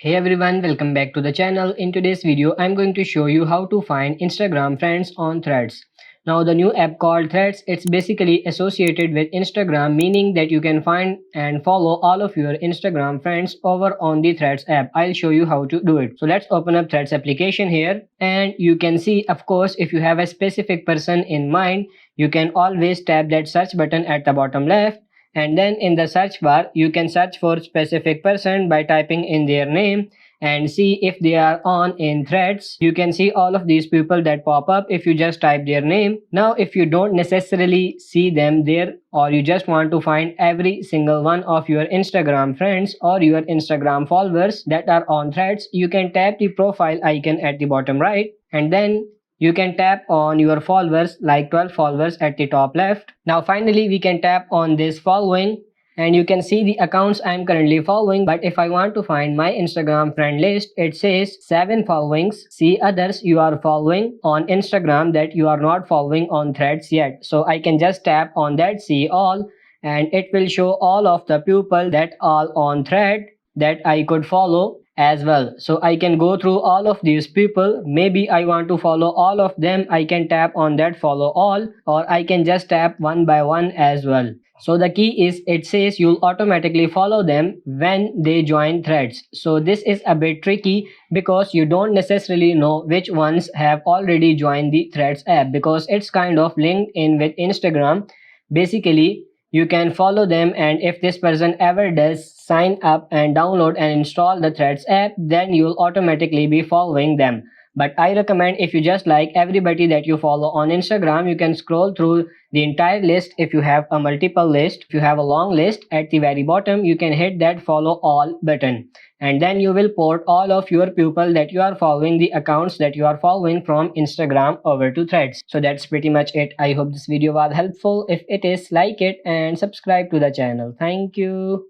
Hey everyone, welcome back to the channel. In today's video, I'm going to show you how to find Instagram friends on Threads. Now the new app called Threads, it's basically associated with Instagram, meaning that you can find and follow all of your Instagram friends over on the Threads app. I'll show you how to do it. So let's open up Threads application here, and you can see, of course, if you have a specific person in mind, you can always tap that search button at the bottom left, and then in the search bar you can search for specific person by typing in their name and see if they are on in Threads. You can see all of these people that pop up if you just type their name. Now if you don't necessarily see them there, or you just want to find every single one of your Instagram friends or your Instagram followers that are on Threads, you can tap the profile icon at the bottom right, and then you can tap on your followers, like 12 followers at the top left. Now finally we can tap on this following, and you can see the accounts I'm currently following. But if I want to find my Instagram friend list, it says 7 followings. See others you are following on Instagram that you are not following on Threads yet. So I can just tap on that see all, and it will show all of the people that are on Thread that I could follow as well. So I can go through all of these people. Maybe I want to follow all of them. I can tap on that follow all, or I can just tap one by one as well. So the key is, it says you'll automatically follow them when they join Threads. So this is a bit tricky because you don't necessarily know which ones have already joined the Threads app, because it's kind of linked in with Instagram. Basically, you can follow them, and if this person ever does sign up and download and install the Threads app, then you'll automatically be following them. But I recommend, if you just like everybody that you follow on Instagram, you can scroll through the entire list. If you have a multiple list, if you have a long list, at the very bottom you can hit that follow all button, and then you will port all of your people that you are following, the accounts that you are following from Instagram, over to Threads. So that's pretty much it. I hope this video was helpful. If it is, like it and subscribe to the channel. Thank you.